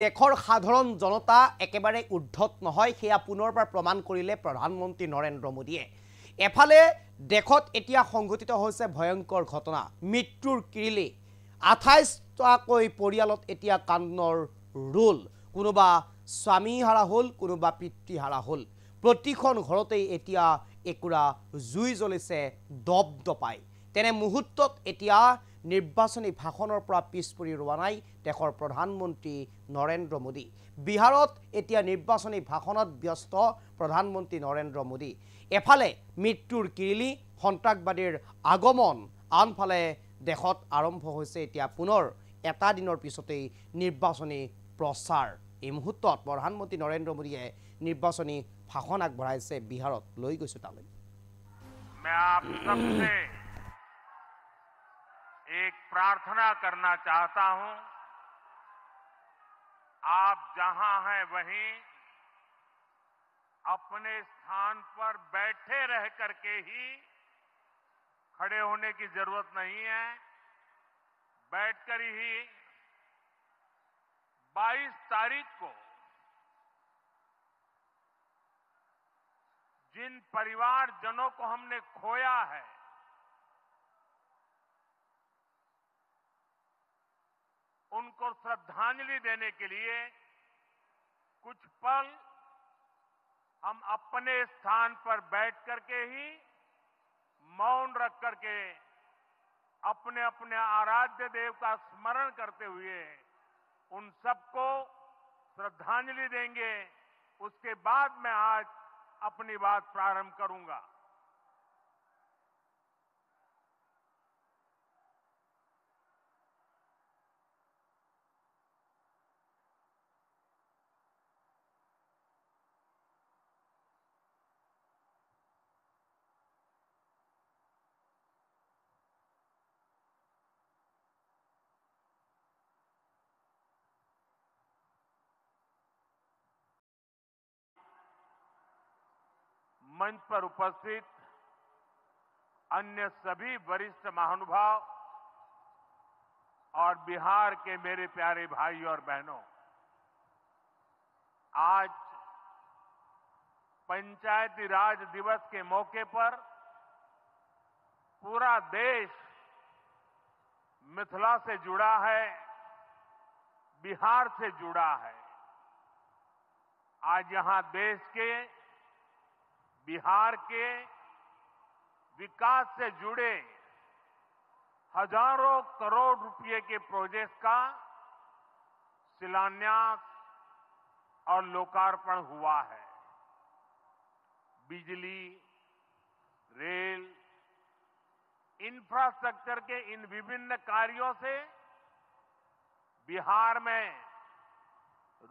দেশৰ সাধাৰণ জনতা একেবাৰে উদ্ধত নহয় সেয়া পুনৰবাৰ প্ৰমাণ কৰিলে প্ৰধানমন্ত্ৰী নৰেন্দ্ৰ মোদীয়ে। এফালে দেশত এতিয়া সংঘটিত হৈছে ভয়ংকৰ ঘটনা, মৃত্যুৰ কিৰিলি 28টাকৈ পৰিয়ালত এতিয়া কান্দনৰ ৰোল, কোনোবা স্বামী হাৰা হ'ল, কোনোবা পিতৃ হাৰা হ'ল। প্ৰতিখন ঘৰতেই এতিয়া একুৰা জুই জ্বলিছে দপদপাই। তেনে মুহূৰ্তত এতিয়া নিৰ্বাচনী ভাষণৰ পৰা পিছ পৰি ৰোৱা নাই দেশৰ প্ৰধানমন্ত্ৰী নৰেন্দ্ৰ মোদী। বিহাৰত এতিয়া নিৰ্বাচনী ভাষণত ব্যস্ত প্ৰধানমন্ত্ৰী নৰেন্দ্ৰ মোদী। এফালে মৃত্যুৰ কিৰিলি, সন্ত্ৰাসবাদীৰ আগমন, আনফালে দেশত আৰম্ভ হৈছে এতিয়া পুনৰ এটা দিনৰ পিছতেই নিৰ্বাচনী প্ৰচাৰ। এই মুহূৰ্তত প্ৰধানমন্ত্ৰী নৰেন্দ্ৰ মোদীয়ে নিৰ্বাচনী ভাষণ আগবঢ়াইছে বিহাৰত। লৈ গৈছো তালৈ। एक प्रार्थना करना चाहता हूं, आप जहां हैं वहीं अपने स्थान पर बैठे रह करके ही, खड़े होने की जरूरत नहीं है, बैठकर ही 22 तारीख को जिन परिवारजनों को हमने खोया है, उनको श्रद्धांजलि देने के लिए कुछ पल हम अपने स्थान पर बैठ करके ही मौन रख करके अपने अपने आराध्य देव का स्मरण करते हुए उन सबको श्रद्धांजलि देंगे। उसके बाद मैं आज अपनी बात प्रारंभ करूंगा। मंच पर उपस्थित अन्य सभी वरिष्ठ महानुभाव और बिहार के मेरे प्यारे भाई और बहनों, आज पंचायती राज दिवस के मौके पर पूरा देश मिथिला से जुड़ा है, बिहार से जुड़ा है। आज यहां देश के, बिहार के विकास से जुड़े हजारों करोड़ रुपए के प्रोजेक्ट का शिलान्यास और लोकार्पण हुआ है। बिजली, रेल, इंफ्रास्ट्रक्चर के इन विभिन्न कार्यों से बिहार में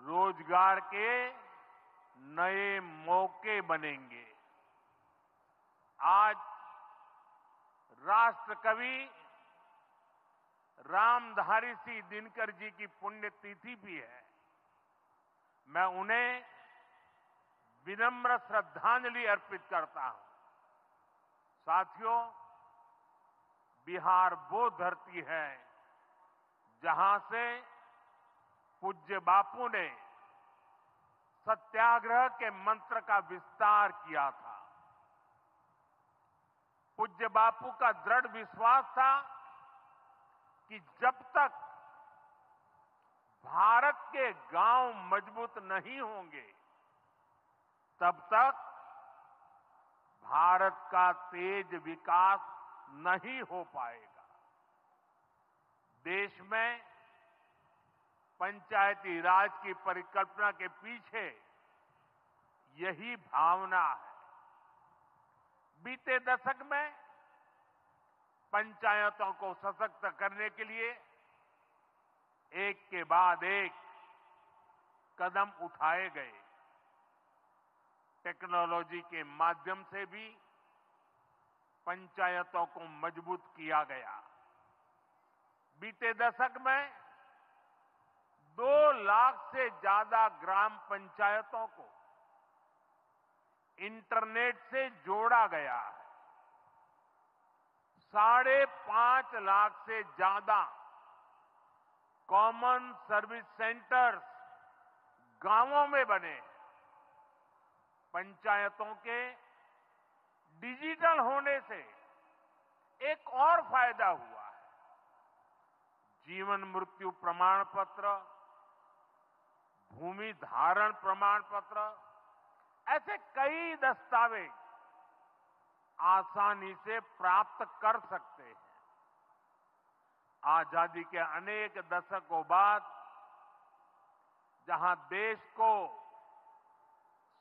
रोजगार के नए मौके बनेंगे। आज राष्ट्र कवि रामधारी सिंह दिनकर जी की पुण्यतिथि भी है। मैं उन्हें विनम्र श्रद्धांजलि अर्पित करता हूं। साथियों, बिहार वो धरती है जहां से पूज्य बापू ने सत्याग्रह के मंत्र का विस्तार किया था। पूज्य बापू का दृढ़ विश्वास था कि जब तक भारत के गांव मजबूत नहीं होंगे, तब तक भारत का तेज विकास नहीं हो पाएगा। देश में पंचायती राज की परिकल्पना के पीछे यही भावना है। बीते दशक में पंचायतों को सशक्त करने के लिए एक के बाद एक कदम उठाए गए। टेक्नोलॉजी के माध्यम से भी पंचायतों को मजबूत किया गया। बीते दशक में 2 लाख से ज्यादा ग्राम पंचायतों को इंटरनेट से जोड़ा गया है। 5.5 लाख से ज्यादा कॉमन सर्विस सेंटर्स गांवों में बने हैं। पंचायतों के डिजिटल होने से एक और फायदा हुआ है। जीवन मृत्यु प्रमाण पत्र, भूमि धारण प्रमाण पत्र, ऐसे कई दस्तावेज आसानी से प्राप्त कर सकते हैं। आजादी के अनेक दशकों बाद जहां देश को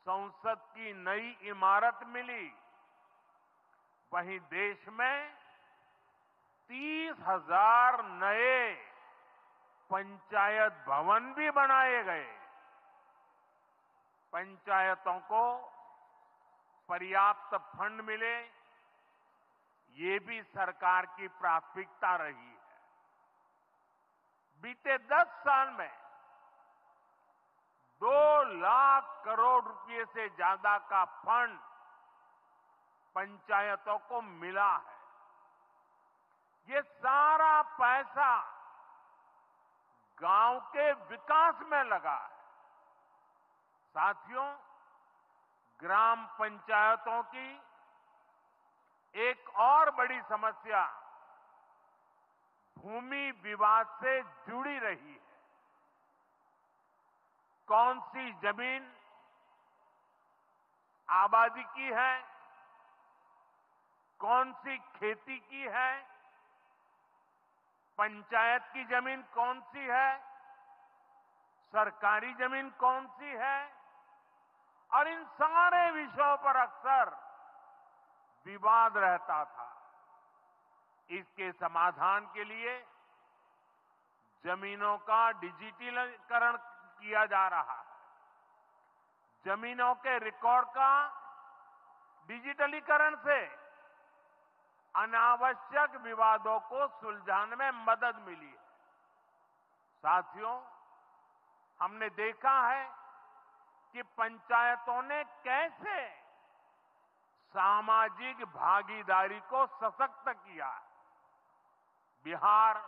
संसद की नई इमारत मिली, वहीं देश में 30,000 नए पंचायत भवन भी बनाए गए। पंचायतों को पर्याप्त फंड मिले, ये भी सरकार की प्राथमिकता रही है। बीते 10 साल में 2 लाख करोड़ रुपए से ज्यादा का फंड पंचायतों को मिला है। ये सारा पैसा गांव के विकास में लगा है। साथियों, ग्राम पंचायतों की एक और बड़ी समस्या भूमि विवाद से जुड़ी रही है। कौन सी जमीन आबादी की है, कौन सी खेती की है, पंचायत की जमीन कौन सी है, सरकारी जमीन कौन सी है, और इन सारे विषयों पर अक्सर विवाद रहता था। इसके समाधान के लिए जमीनों का डिजिटलीकरण किया जा रहा है। जमीनों के रिकॉर्ड का डिजिटलीकरण से अनावश्यक विवादों को सुलझाने में मदद मिली है। साथियों, हमने देखा है कि पंचायतों ने कैसे सामाजिक भागीदारी को सशक्त किया। बिहार,